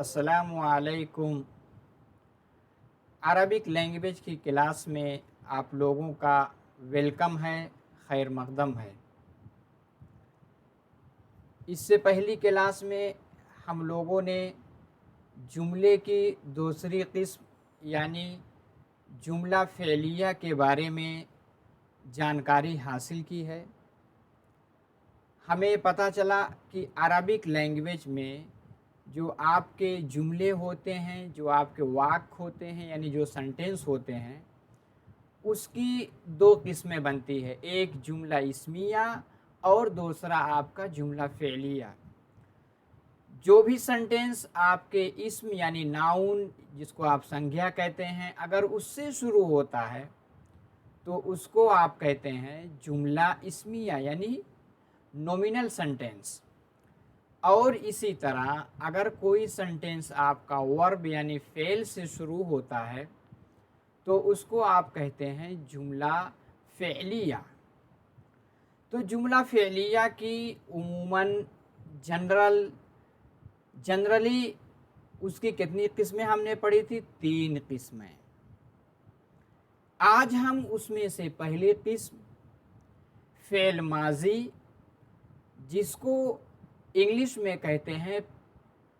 अस्सलामु अलैकुम। Arabic language की क्लास में आप लोगों का वेलकम है, खैर मकदम है। इससे पहली क्लास में हम लोगों ने जुमले की दूसरी किस्म यानी जुमला फ़ेलिया के बारे में जानकारी हासिल की है। हमें पता चला कि अरबिक लैंग्वेज में जो आपके जुमले होते हैं, जो आपके वाक्य होते हैं यानी जो सेंटेंस होते हैं, उसकी दो किस्में बनती है। एक जुमला इस्मिया और दूसरा आपका जुमला फ़ेलिया। जो भी सेंटेंस आपके इस्म यानी नाउन जिसको आप संज्ञा कहते हैं, अगर उससे शुरू होता है तो उसको आप कहते हैं जुमला इस्मिया यानी नॉमिनल सेंटेंस। और इसी तरह अगर कोई सेंटेंस आपका वर्ब यानी फेल से शुरू होता है तो उसको आप कहते हैं जुमला फ़ेलिया। तो जुमला फ़ेलिया की उमूमन जनरली उसकी कितनी किस्में हमने पढ़ी थी? 3 किस्में। आज हम उसमें से पहली किस्म फ़ेल माजी जिसको इंग्लिश में कहते हैं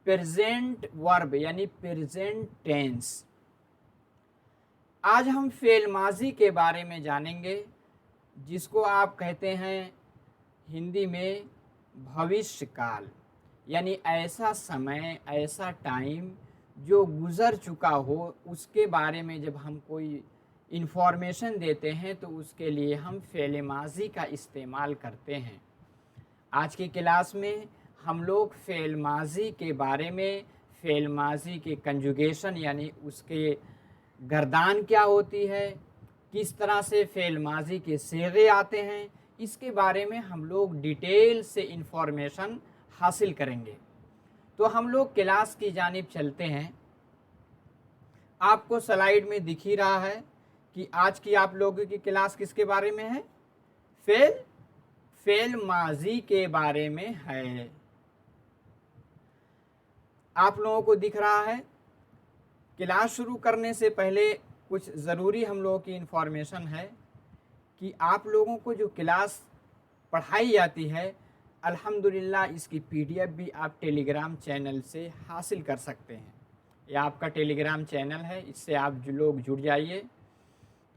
प्रेजेंट वर्ब यानी प्रेजेंट टेंस। आज हम फ़ेल माजी के बारे में जानेंगे जिसको आप कहते हैं हिंदी में भविष्य काल यानी ऐसा समय, ऐसा टाइम जो गुज़र चुका हो, उसके बारे में जब हम कोई इन्फॉर्मेशन देते हैं तो उसके लिए हम फ़ेल माजी का इस्तेमाल करते हैं। आज की क्लास में हम लोग फ़ेल माजी के बारे में, फ़ेल माजी के कंजुगेशन यानी उसके गर्दान क्या होती है, किस तरह से फ़ेल माजी के सीगे आते हैं, इसके बारे में हम लोग डिटेल से इन्फॉर्मेशन हासिल करेंगे। तो हम लोग क्लास की जानिब चलते हैं। आपको स्लाइड में दिख ही रहा है कि आज की आप लोगों की क्लास किसके बारे में है? फ़ेल माजी के बारे में है। आप लोगों को दिख रहा है। क्लास शुरू करने से पहले कुछ ज़रूरी हम लोगों की इन्फॉर्मेशन है कि आप लोगों को जो क्लास पढ़ाई जाती है अल्हम्दुलिल्लाह इसकी PDF भी आप टेलीग्राम चैनल से हासिल कर सकते हैं। ये आपका टेलीग्राम चैनल है, इससे आप जो लोग जुड़ जाइए।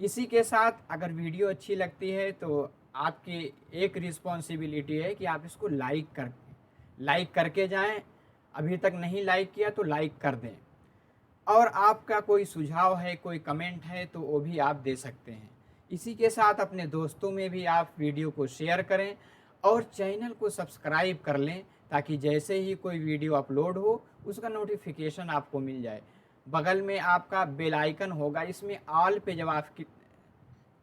इसी के साथ अगर वीडियो अच्छी लगती है तो आपकी एक रिस्पॉन्सिबिलिटी है कि आप इसको लाइक करके जाएं। अभी तक नहीं लाइक किया तो लाइक कर दें। और आपका कोई सुझाव है, कोई कमेंट है तो वो भी आप दे सकते हैं। इसी के साथ अपने दोस्तों में भी आप वीडियो को शेयर करें और चैनल को सब्सक्राइब कर लें ताकि जैसे ही कोई वीडियो अपलोड हो उसका नोटिफिकेशन आपको मिल जाए। बगल में आपका बेल आइकन होगा, इसमें ऑल पे जब आप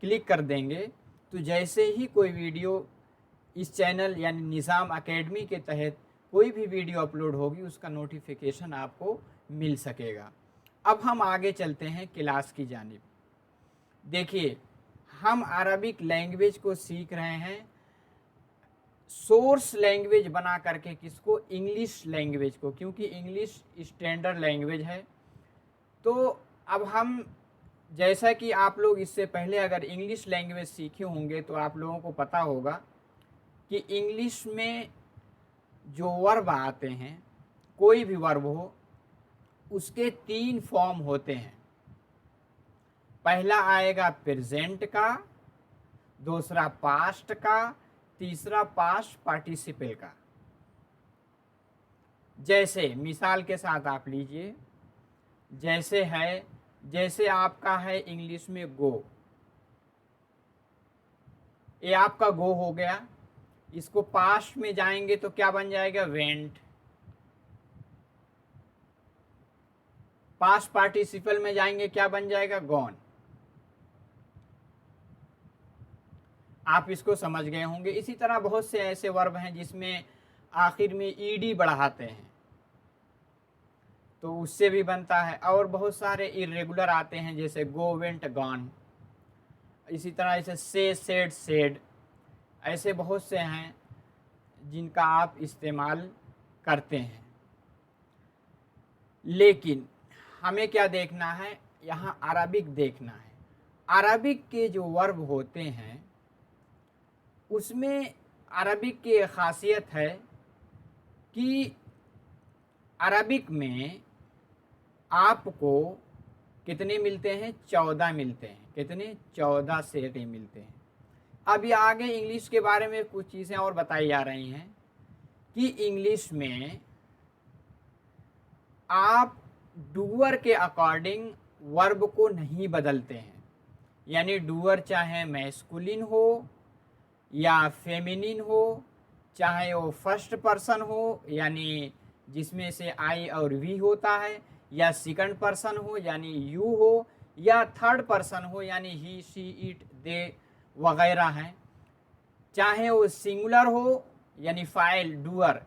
क्लिक कर देंगे तो जैसे ही कोई वीडियो इस चैनल यानी निज़ाम एकेडमी के तहत कोई भी वीडियो अपलोड होगी उसका नोटिफिकेशन आपको मिल सकेगा। अब हम आगे चलते हैं क्लास की जानिब। देखिए, हम अरबिक लैंग्वेज को सीख रहे हैं सोर्स लैंग्वेज बना करके। किसको? इंग्लिश लैंग्वेज को, क्योंकि इंग्लिश स्टैंडर्ड लैंग्वेज है। तो अब हम, जैसा कि आप लोग इससे पहले अगर इंग्लिश लैंग्वेज सीखे होंगे तो आप लोगों को पता होगा कि इंग्लिश में जो वर्ब आते हैं, कोई भी वर्ब हो, उसके 3 फॉर्म होते हैं। पहला आएगा प्रेजेंट का, दूसरा पास्ट का, तीसरा पास्ट पार्टिसिपल का। जैसे मिसाल के साथ आप लीजिए, जैसे आपका है इंग्लिश में गो। ये आपका गो हो गया। इसको पास्ट में जाएंगे तो क्या बन जाएगा? वेंट। पास्ट पार्टिसिपल में जाएंगे क्या बन जाएगा? गॉन। आप इसको समझ गए होंगे। इसी तरह बहुत से ऐसे वर्ब हैं जिसमें आखिर में ईडी बढ़ाते हैं तो उससे भी बनता है। और बहुत सारे इरेगुलर आते हैं जैसे गो, वेंट, गॉन। इसी तरह ऐसे से, सेड, सेड, ऐसे बहुत से हैं जिनका आप इस्तेमाल करते हैं। लेकिन हमें क्या देखना है, यहाँ अरबिक देखना है। अरबिक के जो वर्ब होते हैं उसमें अरबिक की एक खासियत है कि अरबिक में आपको कितने मिलते हैं, 14 मिलते हैं। कितने, 14 सेटे मिलते हैं। अब ये आगे इंग्लिश के बारे में कुछ चीज़ें और बताई जा रही हैं कि इंग्लिश में आप डूअर के अकॉर्डिंग वर्ब को नहीं बदलते हैं। यानी डूअर चाहे मैस्कुलिन हो या फेमिनिन हो, चाहे वो फर्स्ट पर्सन हो यानी जिसमें से आई और वी होता है, या सेकंड पर्सन हो यानी यू हो, या थर्ड पर्सन हो यानी ही शी इट दे वगैरह हैं, चाहे वो सिंगुलर हो यानी फाइल डूअर,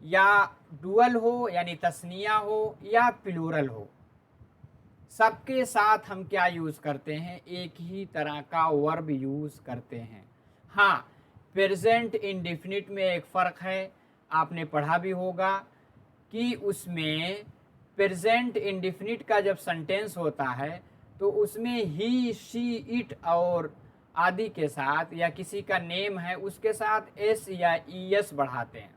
या डुअल हो यानी तस्निया हो, या प्लूरल हो, सबके साथ हम क्या यूज़ करते हैं, एक ही तरह का वर्ब यूज़ करते हैं। हाँ, प्रेजेंट इंडेफिनिट में एक फ़र्क है, आपने पढ़ा भी होगा कि उसमें प्रेजेंट इंडेफिनिट का जब सेंटेंस होता है तो उसमें ही शी इट और आदि के साथ, या किसी का नेम है उसके साथ एस या ईएस बढ़ाते हैं।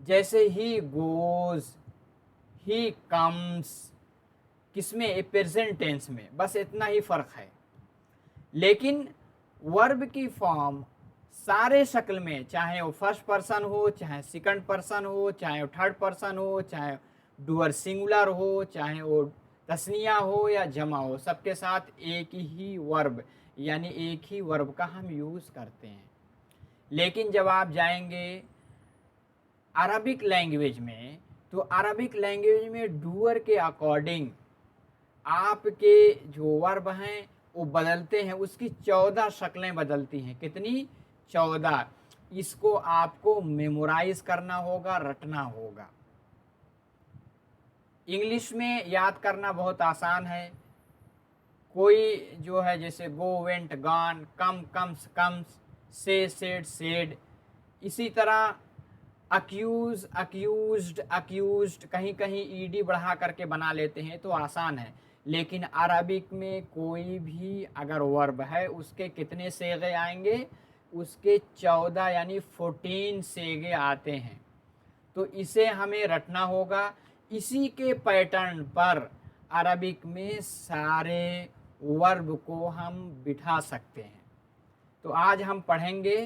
जैसे ही गोज, ही कम्स, किसमें, प्रेजेंट टेंस में, बस इतना ही फ़र्क है। लेकिन वर्ब की फॉर्म सारे शक्ल में, चाहे वो फर्स्ट पर्सन हो, चाहे सेकंड पर्सन हो, चाहे वो थर्ड पर्सन हो, चाहे डुअर सिंगुलर हो, चाहे वो तस्निया हो या जमा हो, सबके साथ एक ही वर्ब यानी एक ही वर्ब का हम यूज़ करते हैं। लेकिन जब आप जाएंगे अरबिक लैंग्वेज में, तो अरबिक लैंग्वेज में डूअर के अकॉर्डिंग आपके जो वर्ब हैं वो बदलते हैं, उसकी 14 शक्लें बदलती हैं। कितनी, 14। इसको आपको मेमोराइज करना होगा, रटना होगा। इंग्लिश में याद करना बहुत आसान है। कोई जो है जैसे गो, वेंट, गॉन, कम, कम्स, कम्स, से, सेड, सेड, इसी तरह अक्यूज, अक्यूज्ड, अक्यूज्ड, कहीं कहीं ईडी बढ़ा करके बना लेते हैं तो आसान है। लेकिन अरबिक में कोई भी अगर वर्ब है उसके कितने सेगे आएंगे, उसके 14 यानी 14 सेगे आते हैं। तो इसे हमें रटना होगा। इसी के पैटर्न पर अरबिक में सारे वर्ब को हम बिठा सकते हैं। तो आज हम पढ़ेंगे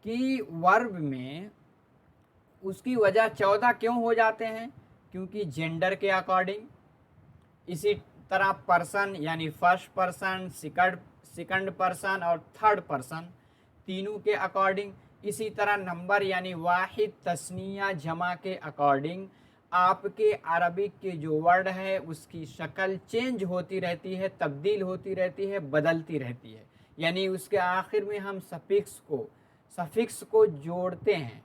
कि वर्ब में उसकी वजह 14 क्यों हो जाते हैं, क्योंकि जेंडर के अकॉर्डिंग, इसी तरह पर्सन यानी फर्स्ट पर्सन, सेकंड पर्सन और थर्ड पर्सन तीनों के अकॉर्डिंग, इसी तरह नंबर यानी वाहिद, तस्निया, जमा के अकॉर्डिंग आपके अरबिक के जो वर्ड है उसकी शक्ल चेंज होती रहती है, तब्दील होती रहती है, बदलती रहती है। यानी उसके आखिर में हम सफिक्स को जोड़ते हैं,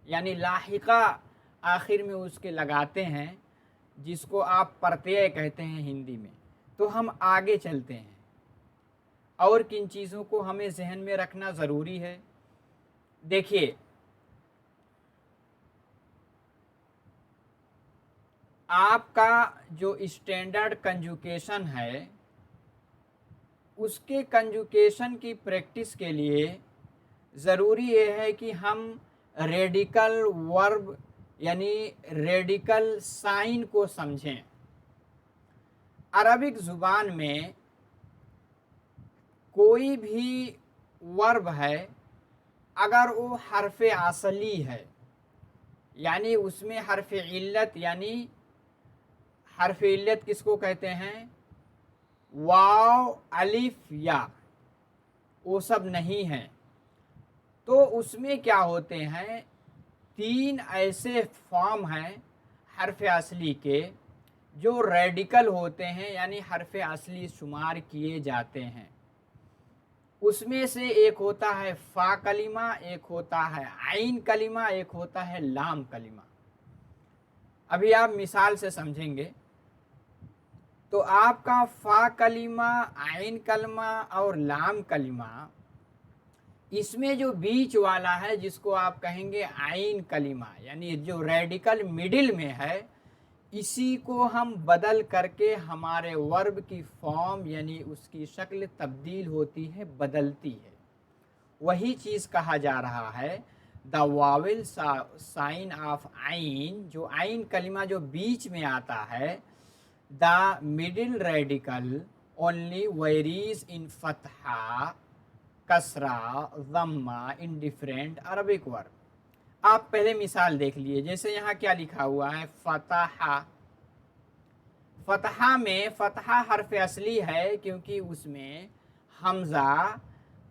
यानी लाहिका आखिर में उसके लगाते हैं, जिसको आप प्रत्यय कहते हैं हिंदी में। तो हम आगे चलते हैं और किन चीज़ों को हमें जहन में रखना ज़रूरी है। देखिए, आपका जो स्टैंडर्ड कंजुकेशन है उसके कंजुकेशन की प्रैक्टिस के लिए ज़रूरी ये है कि हम रेडिकल वर्ब यानी रेडिकल साइन को समझें। अरबिक ज़ुबान में कोई भी वर्ब है अगर वो हरफ असली है, यानी उसमें हरफ इल्लत, यानी हरफ इल्लत किसको कहते हैं, वाव, अलिफ, या, वो सब नहीं है, तो उसमें क्या होते हैं, 3 ऐसे फॉर्म हैं हरफ असली के जो रेडिकल होते हैं, यानी हरफ असली शुमार किए जाते हैं। उसमें से एक होता है फा कलिमा, एक होता है आइन कलिमा, एक होता है लाम कलिमा। अभी आप मिसाल से समझेंगे। तो आपका फा कलिमा, आइन कलिमा और लाम कलिमा, इसमें जो बीच वाला है जिसको आप कहेंगे आइन कलिमा, यानी जो रेडिकल मिडिल में है, इसी को हम बदल करके हमारे वर्ब की फॉर्म यानी उसकी शक्ल तब्दील होती है, बदलती है। वही चीज़ कहा जा रहा है द वावेल साइन ऑफ आइन, जो आइन कलिमा जो बीच में आता है, the middle radical only varies in फतहा, कसरा, ज़म्मा इन डिफरेंट अरबिक वर्ब। आप पहले मिसाल देख लिए, जैसे यहाँ क्या लिखा हुआ है, फतहा। फतहा में फतहा हर्फ असली है क्योंकि उसमें हमज़ा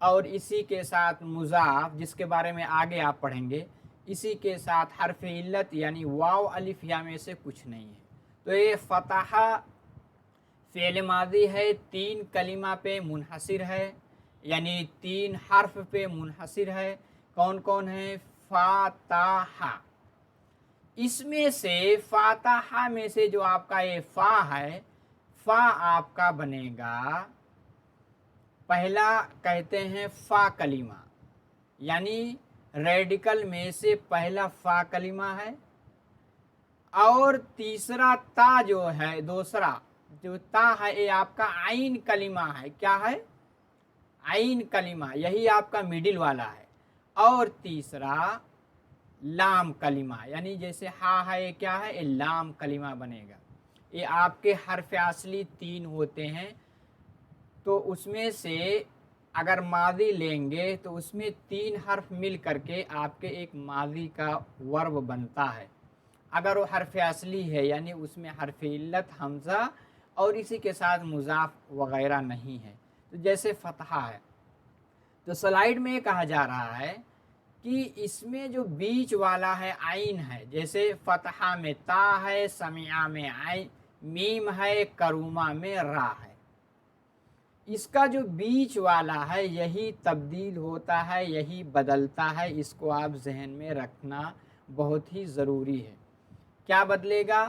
और इसी के साथ मुज़ाफ, जिसके बारे में आगे आप पढ़ेंगे, इसी के साथ हर्फ इल्लत यानी वाव अलिफ या में से कुछ नहीं है। तो ये फतहा फ़ेल माज़ी है, 3 कलिमा पे मुनहसिर है, यानी 3 हर्फ पे मुनहसिर है। कौन कौन है? फाताहा। इसमें से फाताहा में से जो आपका ये फा है, फा आपका बनेगा, पहला कहते हैं फा कलिमा, यानी रेडिकल में से पहला फा कलिमा है। और तीसरा ता जो है, दूसरा जो ता है, ये आपका आइन कलिमा है। क्या है? आइन कलिमा, यही आपका मिडिल वाला है। और तीसरा लाम कलिमा, यानी जैसे हा है, ये क्या है? ये लाम कलिमा बनेगा। ये आपके हर्फ असली 3 होते हैं। तो उसमें से अगर मादी लेंगे तो उसमें 3 हर्फ मिल करके आपके एक मादी का वर्ब बनता है। अगर वो हर्फ असली है यानी उसमें हर्फ इल्लत, हमज़ा और इसी के साथ मुज़ाफ वगैरह नहीं है, तो जैसे फतहा है। तो स्लाइड में कहा जा रहा है कि इसमें जो बीच वाला है आइन है, जैसे फतहा में ता है, समिया में आइन, मीम है, करूमा में रा है। इसका जो बीच वाला है यही तब्दील होता है, यही बदलता है। इसको आप जहन में रखना बहुत ही ज़रूरी है। क्या बदलेगा?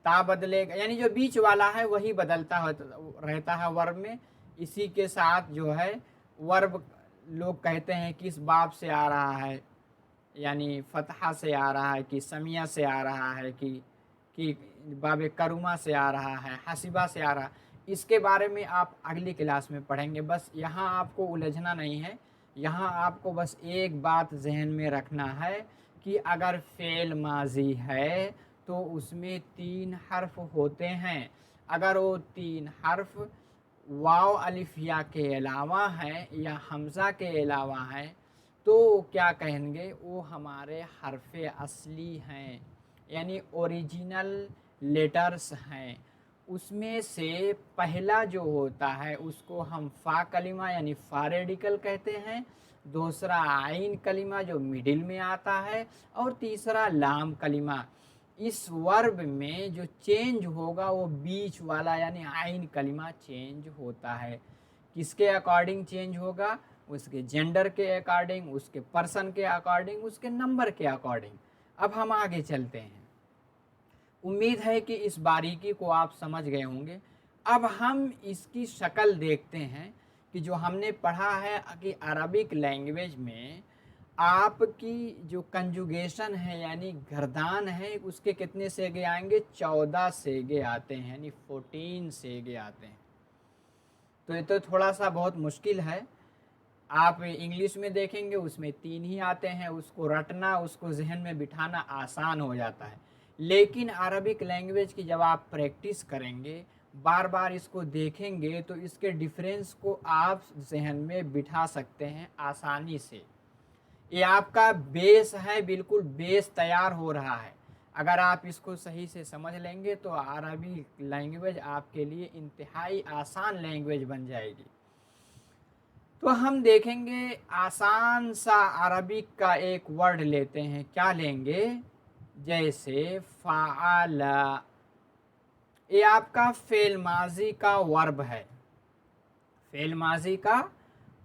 ता बदलेगा, यानी जो बीच वाला है वही बदलता रहता है वर्ब में। इसी के साथ जो है वर्ब लोग कहते हैं किस बाब से आ रहा है, यानी फतहा से आ रहा है कि समिया से आ रहा है कि बाब करुमा से आ रहा है, हसीबा से आ रहा है। इसके बारे में आप अगली क्लास में पढ़ेंगे। बस यहाँ आपको उलझना नहीं है, यहाँ आपको बस एक बात जहन में रखना है कि अगर फ़ेल माजी है तो उसमें 3 हर्फ होते हैं। अगर वो 3 हर्फ वाव अलिफ या के अलावा है या हमज़ा के अलावा है तो क्या कहेंगे? वो हमारे हर्फ असली हैं, यानी ओरिजिनल लेटर्स हैं। उसमें से पहला जो होता है उसको हम फा कलिमा यानी फा रेडिकल कहते हैं, दूसरा आइन कलिमा जो मिडिल में आता है, और तीसरा लाम कलिमा। इस वर्ब में जो चेंज होगा वो बीच वाला यानी आइन कलिमा चेंज होता है। किसके अकॉर्डिंग चेंज होगा? उसके जेंडर के अकॉर्डिंग, उसके पर्सन के अकॉर्डिंग, उसके नंबर के अकॉर्डिंग। अब हम आगे चलते हैं। उम्मीद है कि इस बारीकी को आप समझ गए होंगे। अब हम इसकी शक्ल देखते हैं कि जो हमने पढ़ा है कि अरबिक लैंग्वेज में आपकी जो कंजुगेशन है यानी गर्दान है, उसके कितने सेगे आएंगे? 14 सेगे आते हैं, यानी 14 सेगे आते हैं। तो ये तो थोड़ा सा बहुत मुश्किल है। आप इंग्लिश में देखेंगे उसमें 3 ही आते हैं, उसको रटना, उसको जहन में बिठाना आसान हो जाता है। लेकिन अरबिक लैंग्वेज की जब आप प्रैक्टिस करेंगे, बार बार इसको देखेंगे, तो इसके डिफरेंस को आप जहन में बिठा सकते हैं आसानी से। ये आपका बेस है, बिल्कुल बेस तैयार हो रहा है। अगर आप इसको सही से समझ लेंगे तो अरबी लैंग्वेज आपके लिए इंतहाई आसान लैंग्वेज बन जाएगी। तो हम देखेंगे आसान सा अरबिक का एक वर्ड लेते हैं। क्या लेंगे? जैसे फ़ाअला, ये आपका फ़ेल माजी का वर्ब है, फ़ेल माजी का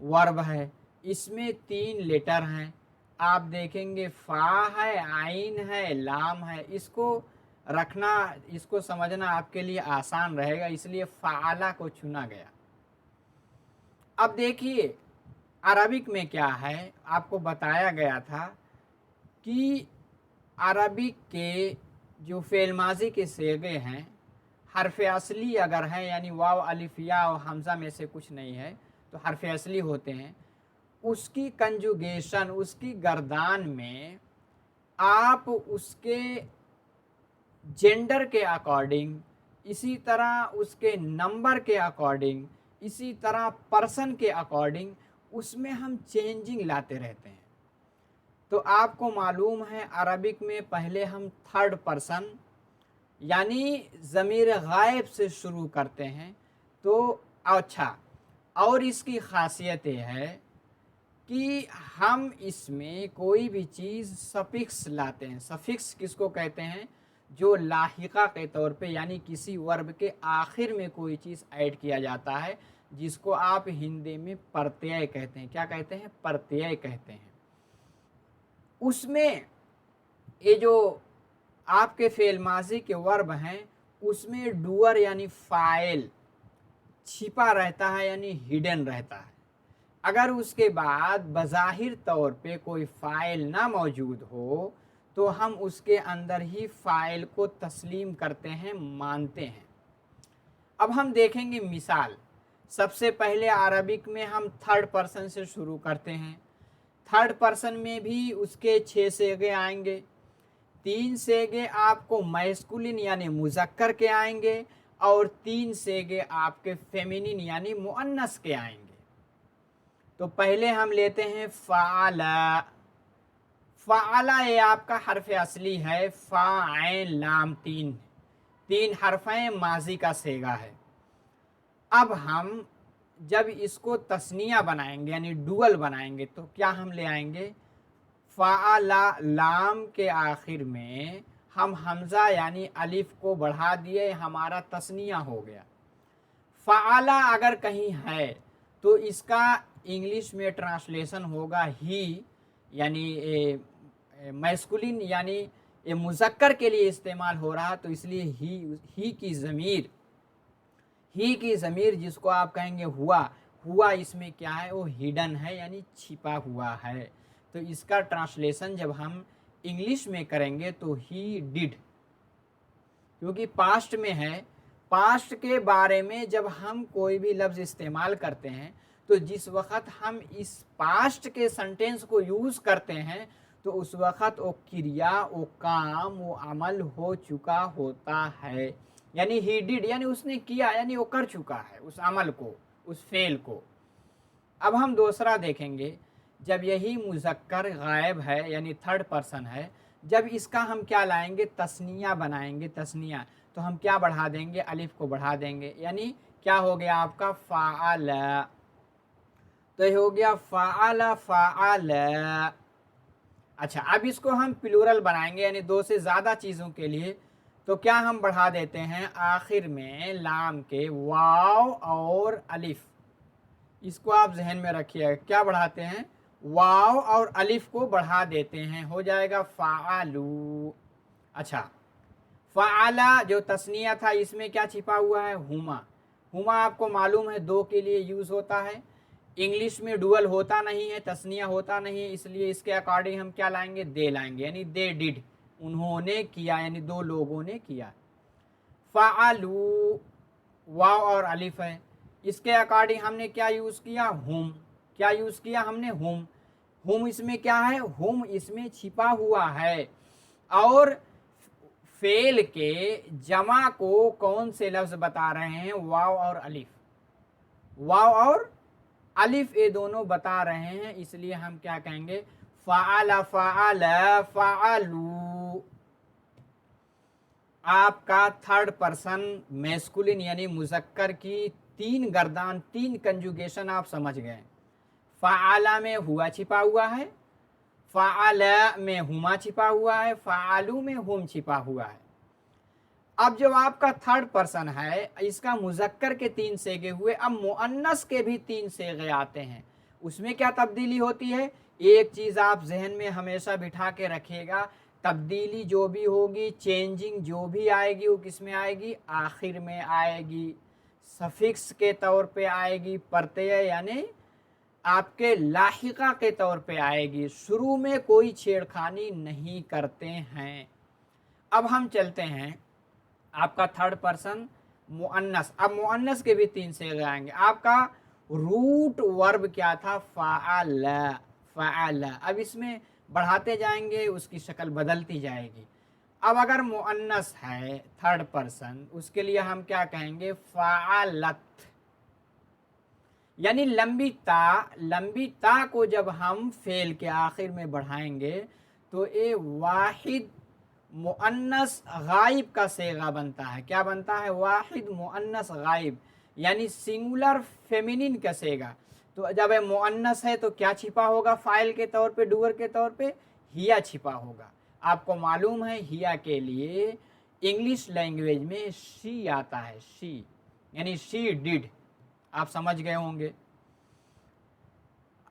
वर्ब है। इसमें 3 लेटर हैं। आप देखेंगे फ़ा है, आइन है, लाम है। इसको रखना, इसको समझना आपके लिए आसान रहेगा, इसलिए फ़ाअला को चुना गया। अब देखिए अरबिक में क्या है, आपको बताया गया था कि अरबिक के जो फ़ेल माज़ी के सेगे हैं, हरफ असली अगर है यानी वाव अलिफ या और हमज़ा में से कुछ नहीं है तो हरफ असली होते हैं, उसकी कंजुगेशन, उसकी गर्दान में आप उसके जेंडर के अकॉर्डिंग, इसी तरह उसके नंबर के अकॉर्डिंग, इसी तरह पर्सन के अकॉर्डिंग उसमें हम चेंजिंग लाते रहते हैं। तो आपको मालूम है अरबिक में पहले हम थर्ड पर्सन यानी ज़मीर गायब से शुरू करते हैं। तो अच्छा, और इसकी खासियत ये है कि हम इसमें कोई भी चीज़ सफिक्स लाते हैं। सफिक्स किसको कहते हैं? जो लाहिका के तौर पे यानी किसी वर्ब के आखिर में कोई चीज़ ऐड किया जाता है, जिसको आप हिंदी में प्रत्यय कहते हैं। क्या कहते हैं? प्रत्यय कहते हैं। उसमें ये जो आपके फ़ेल माज़ी के वर्ब हैं उसमें डूअर यानी फ़ाइल छिपा रहता है यानी हिडन रहता है। अगर उसके बाद बज़ाहिर तौर पे कोई फ़ाइल ना मौजूद हो तो हम उसके अंदर ही फ़ाइल को तस्लीम करते हैं, मानते हैं। अब हम देखेंगे मिसाल। सबसे पहले अरबिक में हम थर्ड पर्सन से शुरू करते हैं। थर्ड पर्सन में भी उसके 6 सेगे आएंगे। 3 सेगे आपको मैस्कुलिन यानी मुज़क्कर के आएंगे और 3 सेगे आपके फेमिनिन यानी मुअन्नस के आएंगे। तो पहले हम लेते हैं फ़ाला। फ़ाला ये आपका हरफ असली है, फ़ा ऐन लाम, तीन हरफ़ें माजी का सेगा है। अब हम जब इसको तस्निया बनाएंगे यानी डुअल बनाएंगे तो क्या हम ले आएंगे? फ़ाला, लाम के आखिर में हम हमज़ा यानी अलिफ को बढ़ा दिए, हमारा तस्निया हो गया। फ़ाला अगर कहीं है तो इसका इंग्लिश में ट्रांसलेशन होगा ही, यानी मैस्कुलिन यानी ये मुज़क्कर के लिए इस्तेमाल हो रहा, तो इसलिए ही की ज़मीर जिसको आप कहेंगे हुआ इसमें क्या है? वो हिडन है यानी छिपा हुआ है। तो इसका ट्रांसलेशन जब हम इंग्लिश में करेंगे तो ही डिड, क्योंकि पास्ट में है। पास्ट के बारे में जब हम कोई भी लफ्ज़ इस्तेमाल करते हैं तो जिस वक़्त हम इस पास्ट के सेंटेंस को यूज़ करते हैं तो उस वक़्त वो क्रिया, वो काम, वो अमल हो चुका होता है। यानी ही डिड यानी उसने किया, यानी वो कर चुका है उस अमल को, उस फेल को। अब हम दूसरा देखेंगे। जब यही मुज़क्कर गायब है यानी थर्ड पर्सन है, जब इसका हम क्या लाएंगे? तस्निया बनाएंगे। तस्निया तो हम क्या बढ़ा देंगे? अलिफ को बढ़ा देंगे, यानी क्या हो गया आपका? फ़ाअला। तो ये हो गया फ़ाअला फ़ाअला। अच्छा, अब इसको हम प्लूरल बनाएंगे यानी 2 से ज़्यादा चीज़ों के लिए। तो क्या हम बढ़ा देते हैं? आखिर में लाम के वाव और अलिफ, इसको आप जहन में रखिए। क्या बढ़ाते हैं? वाव और अलिफ को बढ़ा देते हैं, हो जाएगा फ़ाअलू। अच्छा, फ़ाअला जो तस्निया था इसमें क्या छिपा हुआ है? हुमा। हुमा आपको मालूम है 2 के लिए यूज़ होता है। इंग्लिश में डुअल होता नहीं है, तस्निया होता नहीं है, इसलिए इसके अकॉर्डिंग हम क्या लाएंगे? दे लाएंगे, यानी दे डिड, उन्होंने किया, यानी 2 लोगों ने किया। फ़ाअलू वाव और अलिफ है, इसके अकॉर्डिंग हमने क्या यूज़ किया? हुम। क्या यूज़ किया हमने? हुम। हुम इसमें क्या है? हुम इसमें छिपा हुआ है। और फेल के जमा को कौन से लफ्ज़ बता रहे हैं? वाव और अलिफ। वाव और अलिफ ये दोनों बता रहे हैं, इसलिए हम क्या कहेंगे? फ़ाअला फ़ाअला फ़ाअलू। आपका थर्ड पर्सन मैस्कुलिन यानी मुज़क्कर की 3 गर्दान, 3 कंजुगेशन आप समझ गए। फ़ाअला में हुआ छिपा हुआ है, फ़ाअला में हुमा छिपा हुआ है, फ़ाअलू में हुम छिपा हुआ है। अब जो आपका थर्ड पर्सन है इसका मुज़क्कर के 3 सेगे हुए, अब मुअन्नस के भी 3 सेगे आते हैं। उसमें क्या तब्दीली होती है? एक चीज़ आप जहन में हमेशा बिठा के रखिएगा, तब्दीली जो भी होगी, चेंजिंग जो भी आएगी, वो किस में आएगी? आखिर में आएगी, सफिक्स के तौर पे आएगी, प्रत्यय यानी आपके लाहिका के तौर पे आएगी। शुरू में कोई छेड़खानी नहीं करते हैं। अब हम चलते हैं आपका थर्ड पर्सन मुअन्नस। अब मुअन्नस के भी 3 सेगे आएंगे। आपका रूट वर्ब क्या था? फ़अल, फ़अल। अब इसमें बढ़ाते जाएंगे, उसकी शक्ल बदलती जाएगी। अब अगर मुअन्नस है थर्ड पर्सन, उसके लिए हम क्या कहेंगे? फ़अलत। यानी लंबी ता को जब हम फेल के आखिर में बढ़ाएंगे तो ये वाहिद मुअन्नस गायब का सेगा बनता है। क्या बनता है? वाहिद मुअन्नस गायब, यानी सिंगुलर फेमिनिन का सेगा। तो जब ये मुअन्नस है तो क्या छिपा होगा फाइल के तौर पे, डूअर के तौर पे? हिया छिपा होगा। आपको मालूम है हिया के लिए इंग्लिश लैंग्वेज में शी आता है, शी, यानी शी डिड। आप समझ गए होंगे।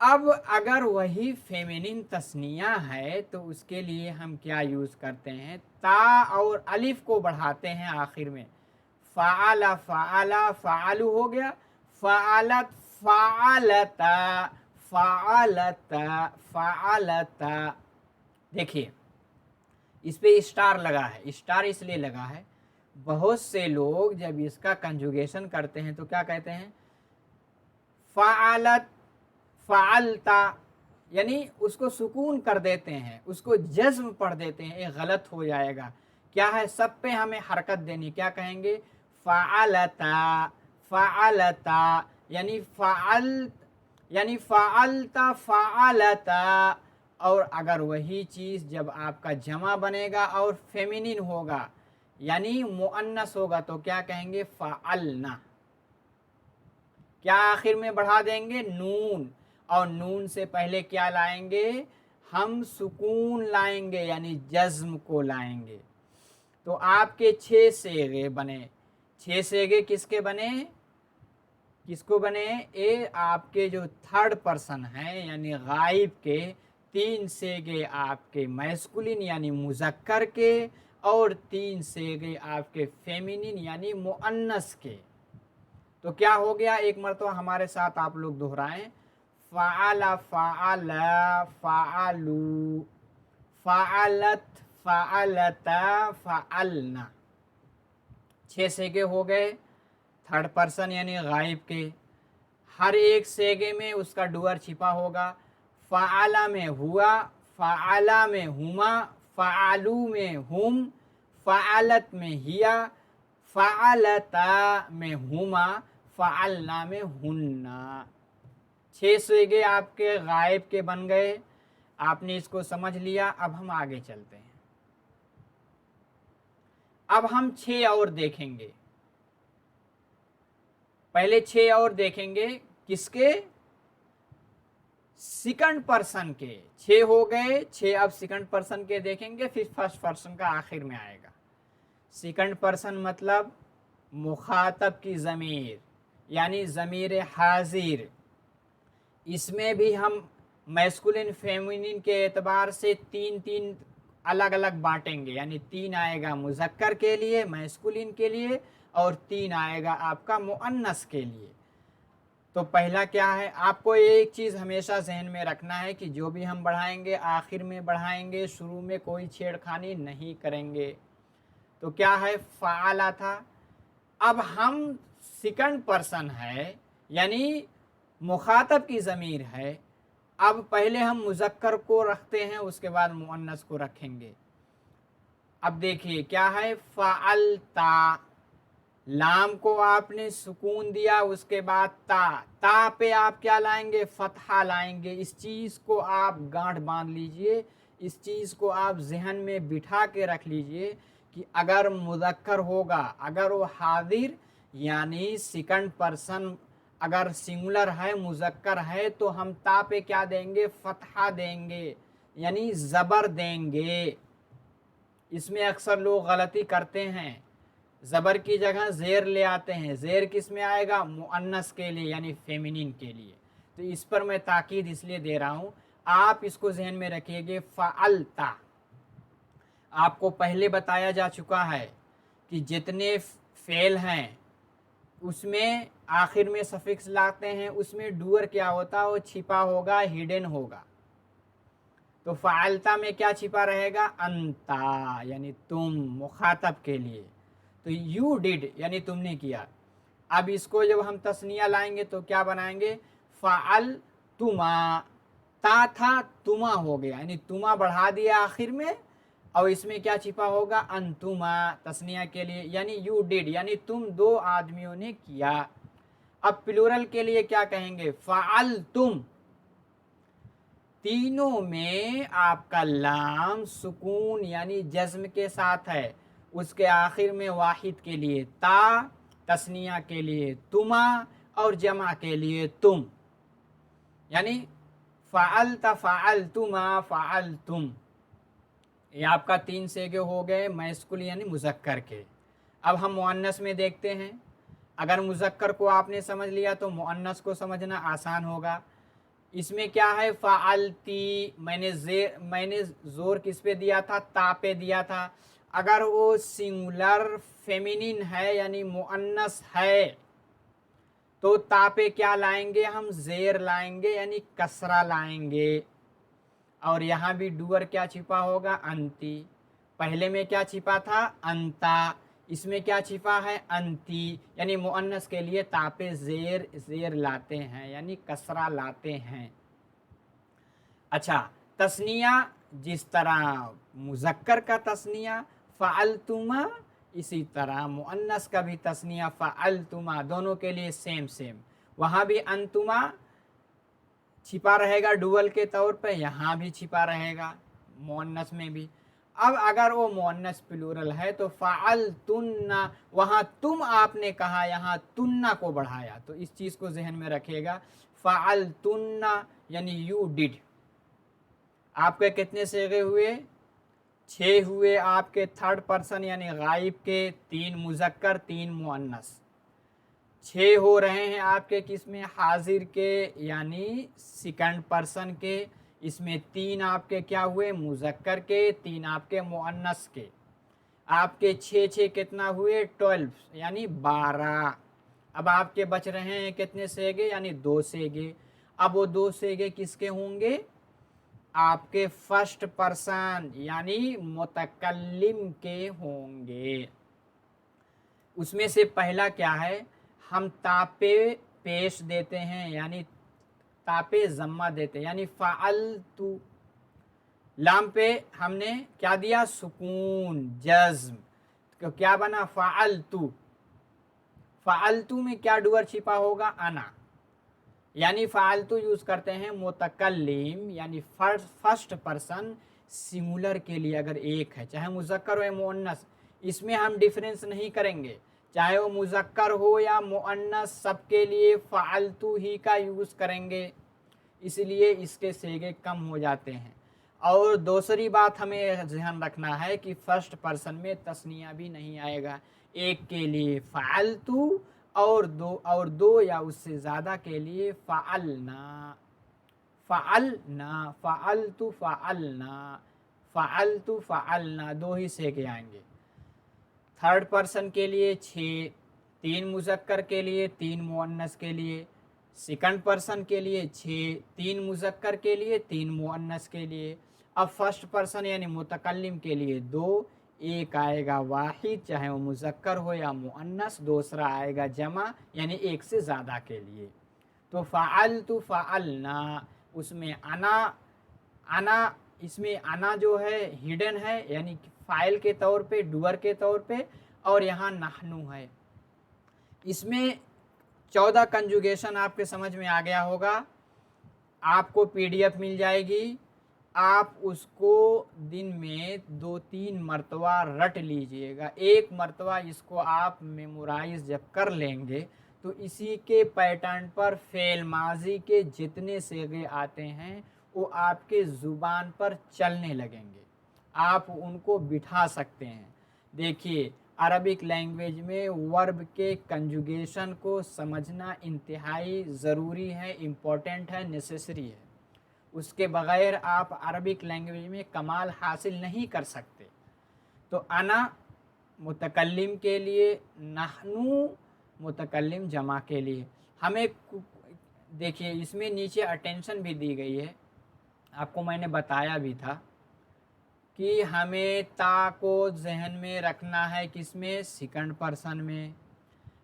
अब अगर वही फेमिनिन तस्निया है तो उसके लिए हम क्या यूज करते हैं? ता और अलिफ को बढ़ाते हैं आखिर में। फ़अला, फ़अला, फ़अलु हो गया। फ़अलत, फ़अलता, फ़अलता, फ़अलता। देखिए इस पे स्टार लगा है। स्टार इसलिए लगा है, बहुत से लोग जब इसका कंजुगेशन करते हैं तो क्या कहते हैं? फ़अलत, फ़अलता, यानी उसको सुकून कर देते हैं, उसको जज्म पढ़ देते हैं। ये गलत हो जाएगा। क्या है? सब पे हमें हरकत देनी। क्या कहेंगे? फ़अलता, फ़अलता, यानी फ़अलता, फ़अलता। और अगर वही चीज़ जब आपका जमा बनेगा और फेमिनिन होगा, यानी मुअन्नस होगा, तो क्या कहेंगे? फ़अलना। क्या आखिर में बढ़ा देंगे? नून। और नून से पहले क्या लाएंगे? हम सुकून लाएंगे, यानी जज्म को लाएंगे। तो आपके 6 सेगे बने। 6 सेगे किसके बने? किसको बने? ये आपके जो थर्ड पर्सन है यानी गायब के 3 सेगे आपके मैस्कुलिन यानी मुजक्कर के, और 3 सेगे आपके फेमिनिन यानी मुअन्नस के। तो क्या हो गया? एक मरतबा हमारे साथ आप लोग दोहराएं। फ़अला, फ़अला, फ़अलू, फ़अलत, फ़अलता, फ़अलना। 6 सेगे हो गए थर्ड पर्सन यानी गायब के। हर एक सेगे में उसका डुअर छिपा होगा। फ़अला में हुआ, फ़अला में हुमा, फ़अलू में हुम, फ़अलत में हिया, फ़अलता में हुमा, फ़अलना में हुन्ना। 6 सेगे आपके गायब के बन गए। आपने इसको समझ लिया। अब हम आगे चलते हैं। अब हम 6 और देखेंगे। पहले 6 और देखेंगे किसके? सेकंड पर्सन के। 6 हो गए। 6 अब सेकंड पर्सन के देखेंगे, फिर फर्स्ट पर्सन का आखिर में आएगा। सेकंड पर्सन मतलब मुखातब की ज़मीर, यानी ज़मीर हाजिर। इसमें भी हम मैस्कुलिन फेमिनिन के एतबार से 3 अलग अलग बांटेंगे। यानी 3 आएगा मुजक्कर के लिए, मैस्कुलिन के लिए, और 3 आएगा आपका मुअन्नस के लिए। तो पहला क्या है? आपको एक चीज़ हमेशा जहन में रखना है कि जो भी हम बढ़ाएंगे आखिर में बढ़ाएंगे, शुरू में कोई छेड़खानी नहीं करेंगे। तो क्या है? फ़अला था। अब हम सेकंड पर्सन है यानी मुखातब की ज़मीर है। अब पहले हम मुजक्कर को रखते हैं, उसके बाद मुअन्नस को रखेंगे। अब देखिए क्या है? फ़अलता, लाम को आपने सुकून दिया, उसके बाद ता पे आप क्या लाएंगे? फतहा लाएंगे। इस चीज़ को आप गांठ बांध लीजिए, इस चीज़ को आप जहन में बिठा के रख लीजिए कि अगर मुज़क्कर होगा, अगर वो हाजिर यानी सेकंड पर्सन अगर सिंगुलर है, मुज़क्कर है, तो हम ता पे क्या देंगे? फतहा देंगे, यानी ज़बर देंगे। इसमें अक्सर लोग गलती करते हैं, ज़बर की जगह ज़ेर ले आते हैं। ज़ेर किस में आएगा? मुअन्नस के लिए यानी फेमिनिन के लिए। तो इस पर मैं ताकीद इसलिए दे रहा हूँ, आप इसको जहन में रखिएगे। फ़अलता आपको पहले बताया जा चुका है कि जितने फेल हैं उसमें आखिर में सफिक्स लाते हैं, उसमें डूअर क्या होता है? वो छिपा होगा, हिडन होगा। तो फ़अलता में क्या छिपा रहेगा, अंता यानी तुम, मुखातब के लिए। तो यू डिड यानी तुमने किया। अब इसको जब हम तस्निया लाएंगे तो क्या बनाएंगे, फ़अल तुमा, ता था तुमा हो गया, यानी तुमा बढ़ा दिया आखिर में, और इसमें क्या छिपा होगा, अंतुमा तस्निया के लिए, यानी यू डिड यानी तुम दो आदमियों ने किया। अब प्लूरल के लिए क्या कहेंगे, फ़अल तुम, तीनों में आपका लाम सुकून यानी जज्म के साथ है, उसके आखिर में वाहिद के लिए ता, तस्निया के लिए तुमा और जमा के लिए तुम, यानी फ़अलता फ़अलतुमा फ़अलतुम। ये आपका 3 सेगे हो गए मैस्कुल यानी मुज़क्कर के। अब हम मुअन्नस में देखते हैं। अगर मुज़क्कर को आपने समझ लिया तो मुअन्नस को समझना आसान होगा। इसमें क्या है, फ़अलती, मैंने ज़ोर किस पे दिया था, ता पे दिया था। अगर वो सिंगुलर फेमिनिन है यानी मुअन्नस है तो ता पे क्या लाएंगे हम, ज़ेर लाएंगे यानी कसरा लाएंगे। और यहाँ भी डूअर क्या छिपा होगा, अंती। पहले में क्या छिपा था, अंता, इसमें क्या छिपा है, अंती, यानी मुअन्नस के लिए तापे ज़ेर लाते हैं यानी कसरा लाते हैं। अच्छा, तस्निया जिस तरह मुज़क्कर का तस्निया फ़अलतुमा, इसी तरह मुअन्नस का भी तस्निया फ़अलतुमा, दोनों के लिए सेम। वहाँ भी अंतुमा छिपा रहेगा डुअल के तौर पे, यहाँ भी छिपा रहेगा मुअन्नस में भी। अब अगर वो मुअन्नस प्लूरल है तो फ़अलतुन्ना, वहाँ तुम आपने कहा, यहाँ तुन्ना को बढ़ाया, तो इस चीज़ को जहन में रखिएगा। फ़अलतुन्ना यानी यू डिड। आपके कितने सेगे हुए, 6 हुए आपके थर्ड पर्सन यानी गायब के, 3 मुज़क्कर 3 मुअन्नस। 6 हो रहे हैं आपके किसमें, हाजिर के यानी सेकंड पर्सन के। इसमें 3 आपके क्या हुए, मुज़क्कर के, 3 आपके मुअन्नस के। आपके 6 कितना हुए, 12 यानी 12। अब आपके बच रहे हैं कितने सेगे, यानी 2 सेगे। अब वो 2 सेगे किसके होंगे, आपके फर्स्ट पर्सन यानी मुतकल्लिम के होंगे। उसमें से पहला क्या है, हम तापे पेश देते हैं यानी तापे जम्मा देते हैं, यानी फ़अलतु, लाम पे हमने क्या दिया, सुकून जज्म, तो क्या बना फ़अलतु। फ़अलतु में क्या डुअर छिपा होगा, अना, यानी फ़अलतु यूज करते हैं मुतकल्लिम यानी फर्स्ट पर्सन सिंगुलर के लिए। अगर एक है, चाहे मुज़क्कर हो या मुअन्नस, इसमें हम डिफरेंस नहीं करेंगे, चाहे वो मुज़क्कर हो या मुअन्नस, सबके लिए फ़अलतु ही का यूज़ करेंगे, इसलिए इसके सेगे कम हो जाते हैं। और दूसरी बात हमें ध्यान रखना है कि फर्स्ट पर्सन में तस्निया भी नहीं आएगा। एक के लिए फ़अलतु और दो या उससे ज़्यादा के लिए फ़अलना, फ़अलतु फ़अलना, 2 ही सेगे आएंगे। थर्ड पर्सन के लिए 6, 3 मुज़क्कर के लिए, 3 मुअन्नस के लिए। सेकंड पर्सन के लिए 6, 3 मुज़क्कर के लिए, 3 मुअन्नस के लिए। अब फर्स्ट पर्सन यानी मुतकल्लिम के लिए 2, एक आएगा वाहिद चाहे वो मुज़क्कर हो या मुअन्नस, दूसरा आएगा जमा यानी एक से ज़्यादा के लिए। तो फ़अलतु फ़अलना, उसमें अना इसमें अना जो है हिडन है यानी फाइल के तौर पे, डुअर के तौर पे, और यहाँ नहनु है। इसमें 14 कंजुगेशन आपके समझ में आ गया होगा। आपको PDF मिल जाएगी, आप उसको दिन में 2-3 मरतबा रट लीजिएगा। एक मरतबा इसको आप मेमोराइज जब कर लेंगे तो इसी के पैटर्न पर फेल माजी के जितने सेगे आते हैं वो आपके ज़ुबान पर चलने लगेंगे, आप उनको बिठा सकते हैं। देखिए, अरबिक लैंग्वेज में वर्ब के कंजुगेशन को समझना इंतहाई ज़रूरी है, इम्पोर्टेंट है, नेसेसरी है। उसके बगैर आप अरबिक लैंग्वेज में कमाल हासिल नहीं कर सकते। तो अना मुतकल्लिम के लिए, नहनु मुतकल्लिम जमा के लिए। हमें देखिए इसमें नीचे अटेंशन भी दी गई है, आपको मैंने बताया भी था कि हमें ता को जहन में रखना है, किसमें, सेकंड पर्सन में।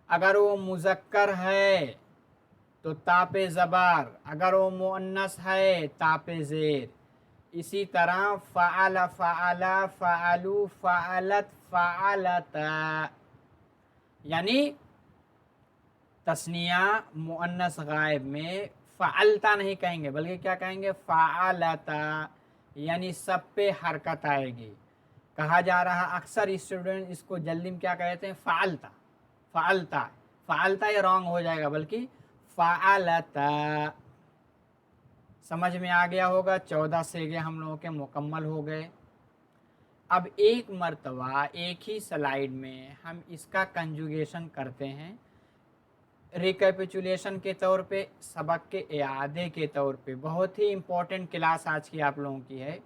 अगर वो मुज़क्कर है तो ता पे ज़बर, अगर वो मुअन्नस है ता पे ज़ेर। इसी तरह फ़अल, फ़अला, फ़अलू, फ़अलत, फ़अलता, यानी तस्निया मुअन्नस गायब में फ़अलता नहीं कहेंगे, बल्कि क्या कहेंगे, फ़अलता, यानी सब पे हरकत आएगी। कहा जा रहा, अक्सर स्टूडेंट इसको जल्दी में क्या कहते हैं, फ़अलता, फ़अलता, फ़अलता ये रॉन्ग हो जाएगा, बल्कि फ़अलता। समझ में आ गया होगा। 14 सेगे हम लोगों के मुकम्मल हो गए। अब एक मर्तबा एक ही स्लाइड में हम इसका कंजुगेशन करते हैं, रिकैपिचुलेशन के तौर पे, सबक के इआदे के तौर पे। बहुत ही इम्पोर्टेंट क्लास आज की आप लोगों की है।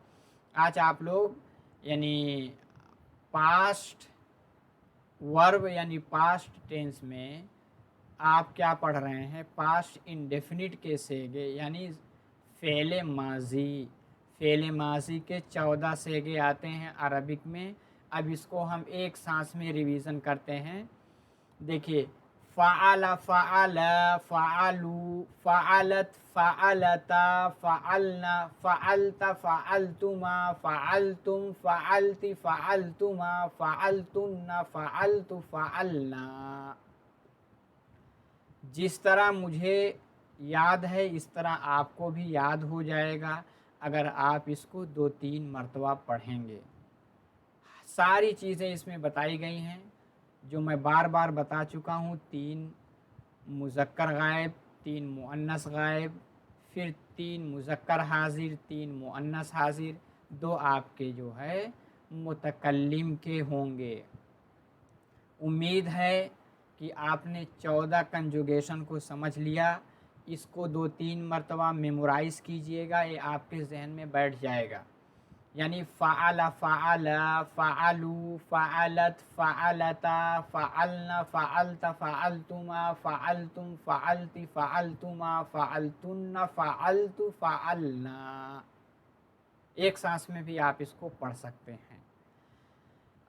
आज आप लोग यानी पास्ट वर्ब यानी पास्ट टेंस में आप क्या पढ़ रहे हैं, पास्ट इंडेफिनिट के सेगे यानी फ़ेल माजी। फ़ेल माजी के 14 सेगे आते हैं अरबिक में। अब इसको हम एक सांस में रिवीजन करते हैं। देखिए, फ़अल, फ़अल, फ़अलू, फ़अलत, फ़अलता, फ़अलना, फ़अलत, फ़अलतुमा, फ़अलतुम, फ़अलति, फ़अलतुमा, फ़अलतुन्ना, फ़अलतु, फ़अलना। जिस तरह मुझे याद है इस तरह आपको भी याद हो जाएगा अगर आप इसको 2-3 मरतबा पढ़ेंगे। सारी चीज़ें इसमें बताई गई हैं जो मैं बार बार बता चुका हूँ। 3 मुज़क्कर गायब, 3 मुअन्नस गायब, फिर 3 मुज़क्कर हाजिर, 3 मुअन्नस हाजिर, 2 आपके जो है मुतकल्लिम के होंगे। उम्मीद है कि आपने 14 कंजुगेशन को समझ लिया। इसको 2-3 मरतबा मेमोराइज़ कीजिएगा, ये आपके जहन में बैठ जाएगा। यानी फ़अल, फ़अल, फ़अलू, फ़अलत, फ़अलता, फ़अलना, फ़अलत, फ़अलतुमा, फ़अलतुम, फ़अलति, फ़अलतुमा, फ़अलतुन्ना, फ़अलतु, फ़अलना। एक सांस में भी आप इसको पढ़ सकते हैं।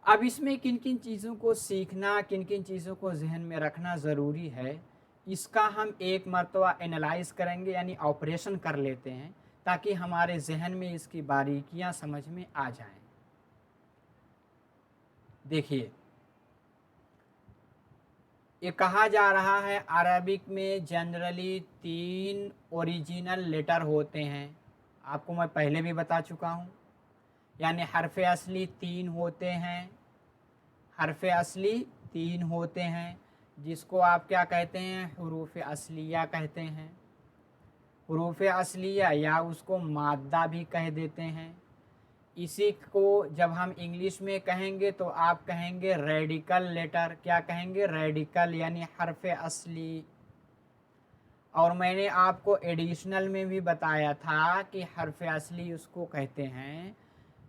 अब इसमें किन किन चीज़ों को सीखना, किन किन चीज़ों को जहन में रखना ज़रूरी है, इसका हम एक मरतबा एनालाइज़ करेंगे, यानी ऑपरेशन कर लेते हैं, ताकि हमारे जहन में इसकी बारीकियां समझ में आ जाएं। देखिए, ये कहा जा रहा है अरबिक में जनरली 3 ओरिजिनल लेटर होते हैं। आपको मैं पहले भी बता चुका हूँ, यानी हरफ़े असली 3 होते हैं। हरफ़े असली 3 होते हैं, जिसको आप क्या कहते हैं, हुरूफ़ असलिया कहते हैं। हुरूफ़ असलिया या उसको मादा भी कह देते हैं। इसी को जब हम इंग्लिश में कहेंगे तो आप कहेंगे रेडिकल लेटर। क्या कहेंगे, रेडिकल, यानी हरफ़ असली। और मैंने आपको एडिशनल में भी बताया था कि हरफ़ असली उसको कहते हैं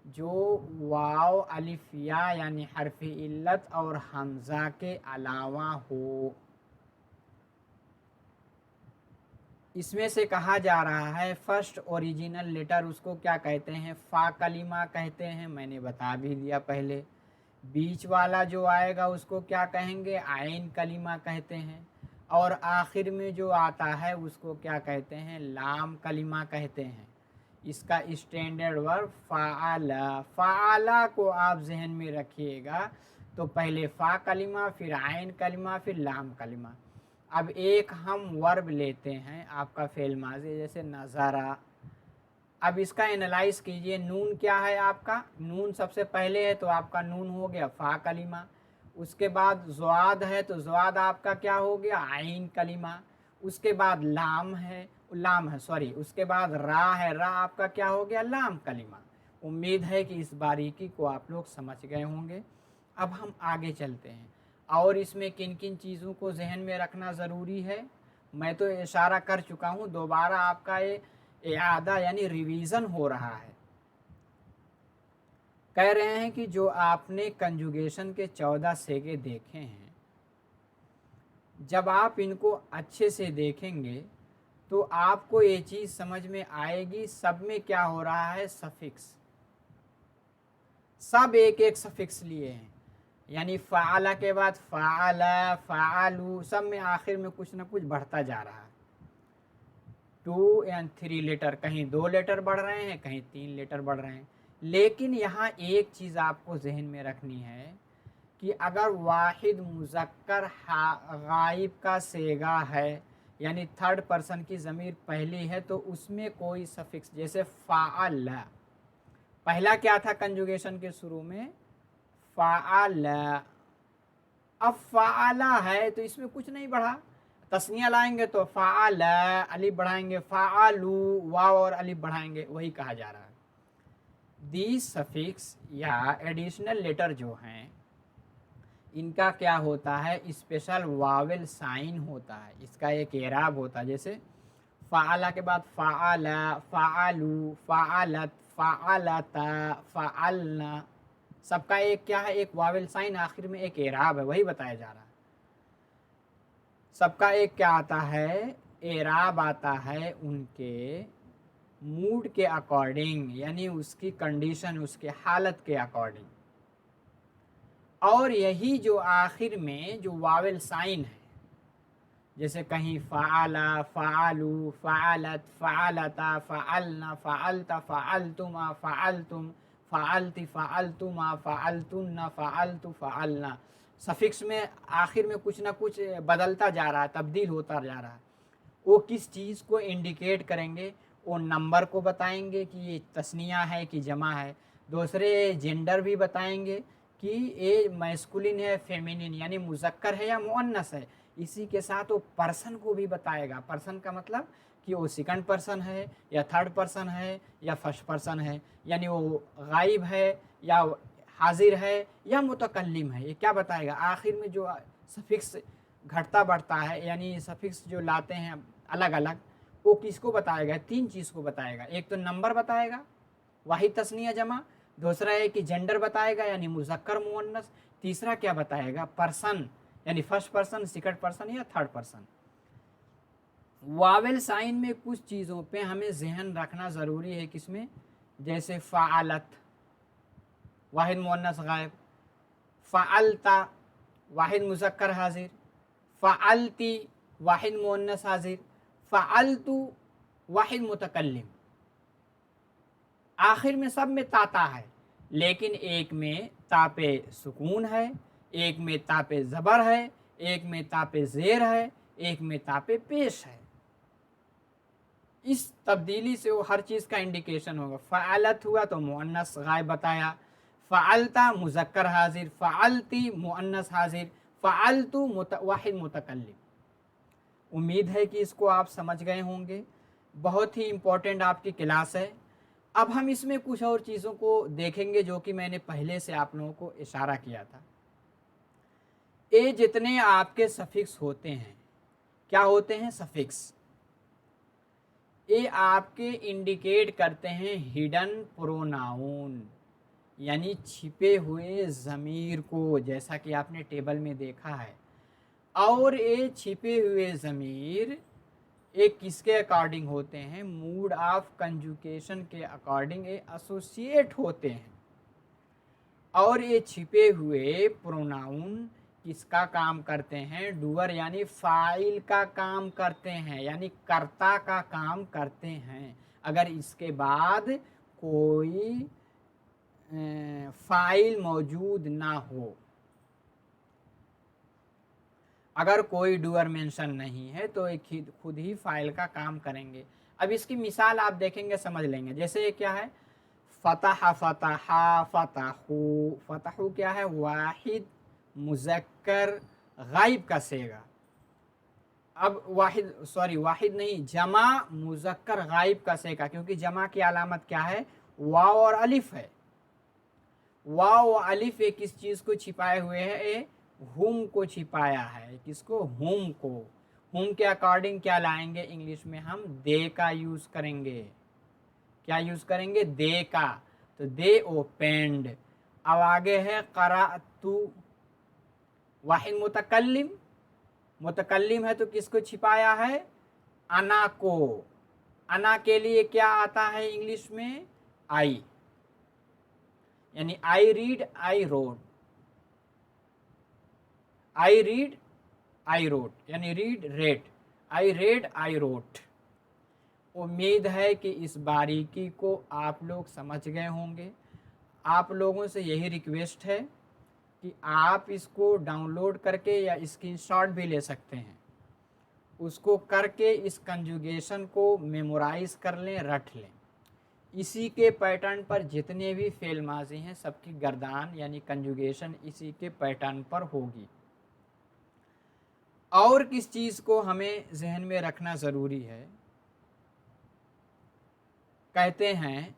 जो वाव, अलिफ, या यानी हरफ़ इल्लत और हमज़ा के अलावा हो। इसमें से कहा जा रहा है फर्स्ट ओरिजिनल लेटर उसको क्या कहते हैं, फ़ा कलिमा कहते हैं, मैंने बता भी दिया पहले। बीच वाला जो आएगा उसको क्या कहेंगे, आइन कलिमा कहते हैं। और आखिर में जो आता है उसको क्या कहते हैं, लाम कलिमा कहते हैं। इसका स्टैंडर्ड वर्ब फ़ाअला। फ़ाअला को आप जहन में रखिएगा, तो पहले फ़ा कलिमा, फिर आइन कलिमा, फिर लाम कलिमा। अब एक हम वर्ब लेते हैं आपका फ़ेल माज़ी, जैसे नज़ारा। अब इसका एनालाइज कीजिए। नून क्या है आपका, नून सबसे पहले है तो आपका नून हो गया फ़ा कलिमा। उसके बाद ज़्वाद है तो ज़्वाद आपका क्या हो गया, आइन कलिमा। उसके बाद लाम है, उसके बाद रा है, रा आपका क्या हो गया, लाम कलिमा। उम्मीद है कि इस बारीकी को आप लोग समझ गए होंगे। अब हम आगे चलते हैं और इसमें किन किन चीज़ों को जहन में रखना ज़रूरी है मैं तो इशारा कर चुका हूँ। दोबारा आपका ये इआदा यानी रिवीज़न हो रहा है। कह रहे हैं कि जो आपने कंजुगेशन के 14 सेगे देखे हैं, जब आप इनको अच्छे से देखेंगे तो आपको ये चीज़ समझ में आएगी सब में क्या हो रहा है, सफिक्स, सब एक एक सफिक्स लिए हैं। यानी फ़ाला के बाद फ़ाला, फ़ालू, सब में आखिर में कुछ ना कुछ बढ़ता जा रहा है। 2 एंड 3 लेटर, कहीं 2 लेटर बढ़ रहे हैं, कहीं 3 लेटर बढ़ रहे हैं। लेकिन यहाँ एक चीज़ आपको जहन में रखनी है कि अगर वाहिद मुज़क्कर गायब का सेगा है, यानी थर्ड पर्सन की ज़मीर पहली है, तो उसमें कोई सफिक्स, जैसे फ़ाअला, पहला क्या था कंजुगेशन के शुरू में, फ़ाअला। अब फ़ाअला है तो इसमें कुछ नहीं बढ़ा, तस्निया लाएंगे तो फ़ाअला, अलिफ बढ़ाएंगे, फ़ाअलू, वाव और अलिफ बढ़ाएंगे, वही कहा जा रहा है। दीज सफिक्स या एडिशनल लेटर जो हैं, इनका क्या होता है, स्पेशल वावेल साइन होता है, इसका एक एराब होता है। जैसे फ़ाअला के बाद फ़ाअला, फ़ाअलू, फ़ाअलत, फ़ाअलता, फ़ाअलना, सबका एक क्या है, एक वावेल साइन, आखिर में एक एराब है, वही बताया जा रहा है। सबका एक क्या आता है, एराब आता है उनके मूड के अकॉर्डिंग, यानी उसकी कंडीशन, उसके हालत के अकॉर्डिंग। और यही जो आखिर में जो वावेल साइन है, जैसे कहीं फ़ाअला, फ़ाअलू, फ़ाअलत, फ़ाअलता, फ़ाअलना, फ़ाअलता, फ़ाअलतुमा, फ़ाअलतुम, फ़ाअलती, फ़ाअलतुमा, फ़ाअलतुन्ना, फ़ाअलतु, फ़ाअलना, सफिक्स में आखिर में कुछ ना कुछ बदलता जा रहा है, तब्दील होता जा रहा है। वो किस चीज़ को इंडिकेट करेंगे, वो नंबर को बताएंगे कि ये तस्निया है कि जमा है, दूसरे जेंडर भी बताएंगे कि ये मैस्कुलिन है, फेमिनिन, यानी मुज़क्कर है या मुअन्नस है। इसी के साथ वो पर्सन को भी बताएगा। पर्सन का मतलब कि वो सेकंड पर्सन है या थर्ड पर्सन है या फर्स्ट पर्सन है, यानी वो गायब है या हाजिर है या मुतकल्लिम है, ये क्या बताएगा। आखिर में जो सफिक्स घटता बढ़ता है, यानी सफिक्स जो लाते हैं अलग अलग, वो किसको बताएगा, 3 चीज़ को बताएगा। एक तो नंबर बताएगा, वाहिद तस्निया जमा, दूसरा है कि जेंडर बताएगा यानी मुज़क्कर मुअन्नस, तीसरा क्या बताएगा, पर्सन, यानी फर्स्ट पर्सन, सेकंड पर्सन या थर्ड पर्सन। वावेल साइन में कुछ चीज़ों पे हमें जहन रखना ज़रूरी है, किसमें, जैसे फ़ाअलत, वाहिद मुअन्नस गायब, फ़ाअलता, वाहिद मुज़क्कर हाजिर, फ़ाअलती, वाहिद मुअन्नस हाजिर, फ़ाअलतु, वाहिद मुतकल्लिम। आखिर में सब में ताता है, लेकिन एक में तापे सुकून है, एक में तापे ज़बर है, एक में तापे ज़ेर है, एक में तापे पेश है। इस तब्दीली से वो हर चीज़ का इंडिकेशन होगा। फ़ाअलत हुआ तो मुअन्नस गायब बताया, फ़ाअलता मुज़क्कर हाजिर, फ़ाअलती मुअन्नस हाजिर, फ़ाअलतु वाहिद मुतकल्लिम। उम्मीद है कि इसको आप समझ गए होंगे। बहुत ही इम्पोर्टेंट आपकी क्लास है। अब हम इसमें कुछ और चीज़ों को देखेंगे जो कि मैंने पहले से आप लोगों को इशारा किया था। ये जितने आपके सफिक्स होते हैं, क्या होते हैं, सफिक्स, ये आपके इंडिकेट करते हैं हिडन प्रोनाउन, यानी छिपे हुए ज़मीर को, जैसा कि आपने टेबल में देखा है। और ये छिपे हुए ज़मीर एक किसके अकॉर्डिंग होते हैं, मूड ऑफ कंजुकेशन के अकॉर्डिंग ये एसोसिएट होते हैं। और ये छिपे हुए प्रोनाउन किसका काम करते हैं, डूअर यानी फाइल का काम करते हैं, यानी कर्ता का काम करते हैं। अगर इसके बाद कोई फाइल मौजूद ना हो, अगर कोई डूअर मेंशन नहीं है तो ये खुद ही फाइल का काम करेंगे। अब इसकी मिसाल आप देखेंगे, समझ लेंगे। जैसे ये क्या है, फतह, फतहा, फतहू। फतहू क्या है, वाहिद मुज़क्कर गायब का सेगा। अब वाहिद नहीं, जमा मुज़क्कर गायब का सेगा, क्योंकि जमा की अलामत क्या है, वाव और अलिफ है। वाव और अलिफ एक किस चीज़ को छिपाए हुए है, हुम को छिपाया है। किसको, हुम को। हुम के अकॉर्डिंग क्या लाएंगे, इंग्लिश में हम दे का यूज़ करेंगे। क्या यूज़ करेंगे, दे का। तो दे ओपेंड। अब आगे है क़राअतु, वाहिद मुतकल्लिम। मुतकल्लिम है तो किसको छिपाया है, अना को, अना के लिए क्या आता है इंग्लिश में? आई, यानी I read I rode, I read I rode, यानी read read, I read I wrote. उम्मीद है कि इस बारीकी को आप लोग समझ गए होंगे। आप लोगों से यही रिक्वेस्ट है कि आप इसको डाउनलोड करके या स्क्रीनशॉट भी ले सकते हैं, उसको करके इस कंजुगेशन को मेमोराइज कर लें, रट लें। इसी के पैटर्न पर जितने भी फेल माजी हैं सबकी गर्दान यानी कंजुगेशन इसी के पैटर्न पर होगी। और किस चीज़ को हमें जहन में रखना ज़रूरी है, कहते हैं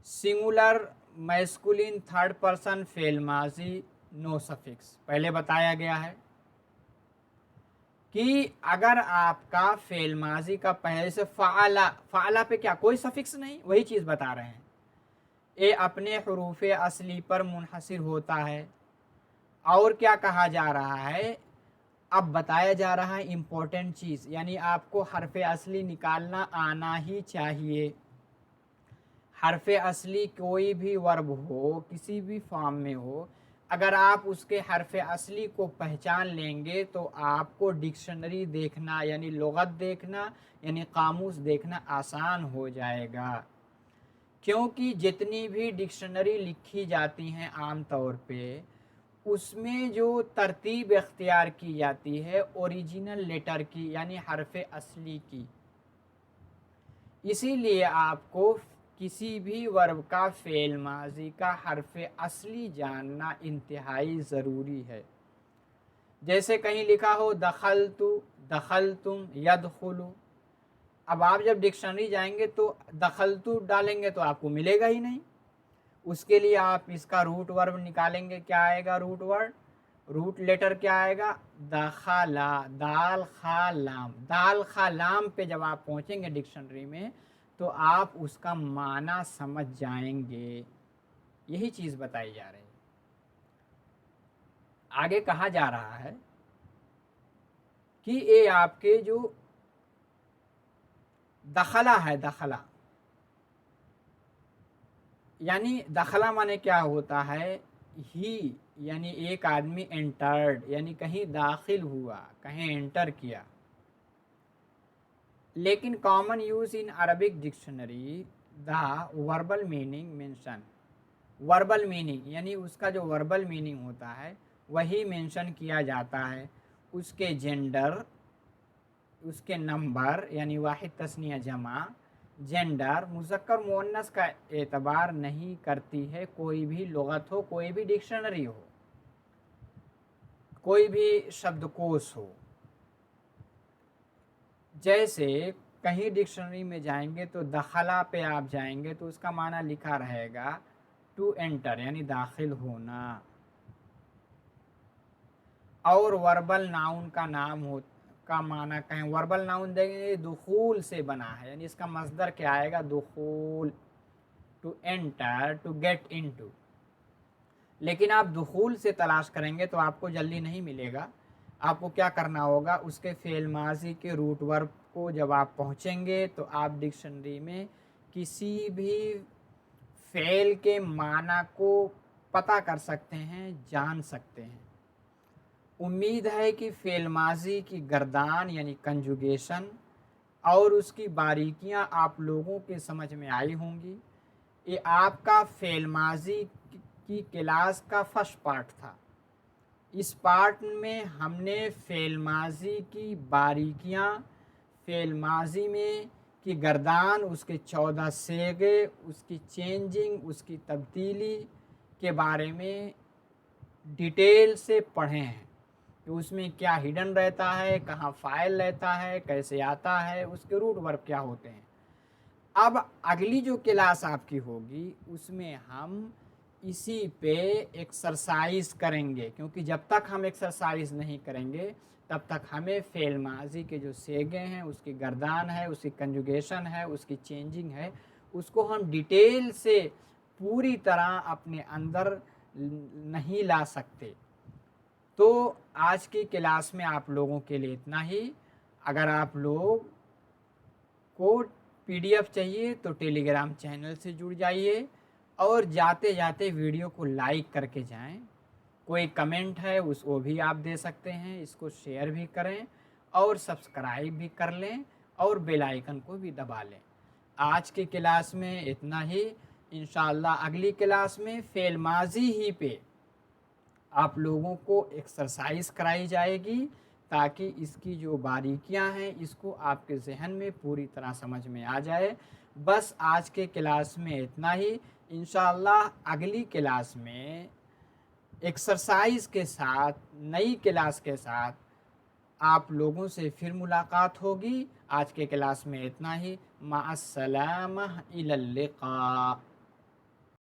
singular masculine third person fail माजी नो सफिक्स। पहले बताया गया है कि अगर आपका फेल माजी का पहले से फ़ाला, फ़ाला पे क्या कोई सफिक्स नहीं, वही चीज़ बता रहे हैं, ये अपने हरूफ असली पर मुनहसिर होता है। और क्या कहा जा रहा है, अब बताया जा रहा है इम्पोर्टेंट चीज़, यानी आपको हरफ असली निकालना आना ही चाहिए। हरफ असली कोई भी वर्ब हो, किसी भी फॉर्म में हो, अगर आप उसके हरफ असली को पहचान लेंगे तो आपको डिक्शनरी देखना यानी लुगत देखना यानी कामूस देखना आसान हो जाएगा। क्योंकि जितनी भी डिक्शनरी लिखी जाती हैं आम तौर पे उसमें जो तरतीब इख्तियार की जाती है ओरिजिनल लेटर की यानी हरफ असली की। इसीलिए आपको किसी भी वर्ब का फेल माजी का हरफ असली जानना इंतहाई ज़रूरी है। जैसे कहीं लिखा हो दखलतु, दखलतुम, यदखुलु, अब आप जब डिक्शनरी जाएंगे तो दखलतु डालेंगे तो आपको मिलेगा ही नहीं। उसके लिए आप इसका रूट वर्ब निकालेंगे, क्या आएगा रूट वर्ड, रूट लेटर क्या आएगा, दखला, दाल खा लाम। दाल खा लाम पे जब आप पहुंचेंगे डिक्शनरी में तो आप उसका माना समझ जाएंगे। यही चीज़ बताई जा रही है। आगे कहा जा रहा है कि ये आपके जो दखला है, दखला यानी दखला माने क्या होता है, ही यानी एक आदमी एंटर्ड यानी कहीं दाखिल हुआ, कहीं एंटर किया। लेकिन common use in Arabic dictionary the verbal meaning mention, verbal meaning यानी उसका जो वर्बल मीनिंग होता है वही मेंशन किया जाता है। उसके जेंडर, उसके नंबर यानी वाहिद तस्निया जमा, जेंडर मुज़क्कर मुअन्नस का एतबार नहीं करती है कोई भी लुगत हो, कोई भी डिक्शनरी हो, कोई भी शब्दकोश हो। जैसे कहीं डिक्शनरी में जाएंगे तो दखला पे आप जाएंगे तो उसका माना लिखा रहेगा टू एंटर यानी दाखिल होना। और वर्बल नाउन का नाम हो का माना कहें, वर्बल नाउन देंगे दुखूल से बना है यानी इसका मस्दर क्या आएगा, दुखूल, to enter, to get into. लेकिन आप दुखूल से तलाश करेंगे तो आपको जल्दी नहीं मिलेगा। आपको क्या करना होगा, उसके फेल माजी के रूट वर्ब को जब आप पहुंचेंगे तो आप डिक्शनरी में किसी भी फेल के माना को पता कर सकते हैं, जान सकते हैं। उम्मीद है कि फेल माजी की गर्दान यानी कंजुगेशन और उसकी बारीकियां आप लोगों के समझ में आई होंगी। ये आपका फेल माजी की क्लास का फर्स्ट पार्ट था। इस पार्ट में हमने फेल माजी की बारीकियां, फेल माजी में की गर्दान, उसके 14 सेगे, उसकी चेंजिंग, उसकी तब्दीली के बारे में डिटेल से पढ़े हैं कि उसमें क्या हिडन रहता है, कहाँ फाइल रहता है, कैसे आता है, उसके रूट वर्ब क्या होते हैं। अब अगली जो क्लास आपकी होगी उसमें हम इसी पे एक्सरसाइज करेंगे, क्योंकि जब तक हम एक्सरसाइज नहीं करेंगे तब तक हमें फेल माजी के जो सेगे हैं, उसकी गर्दान है, उसकी कंजुगेशन है, उसकी चेंजिंग है, उसको हम डिटेल से पूरी तरह अपने अंदर नहीं ला सकते। तो आज की क्लास में आप लोगों के लिए इतना ही। अगर आप लोग को PDF चाहिए तो टेलीग्राम चैनल से जुड़ जाइए और जाते जाते वीडियो को लाइक करके जाएं। कोई कमेंट है वो भी आप दे सकते हैं, इसको शेयर भी करें और सब्सक्राइब भी कर लें और बेल आइकन को भी दबा लें। आज की क्लास में इतना ही। इंशाअल्लाह अगली क्लास में फ़ेल माज़ी ही पे आप लोगों को एक्सरसाइज कराई जाएगी ताकि इसकी जो बारीकियां हैं इसको आपके जहन में पूरी तरह समझ में आ जाए। बस आज के क्लास में इतना ही। इंशाअल्लाह अगली क्लास में एक्सरसाइज के साथ, नई क्लास के साथ आप लोगों से फिर मुलाकात होगी। आज के क्लास में इतना ही। माअस्सलामा, इलल लिक़ा।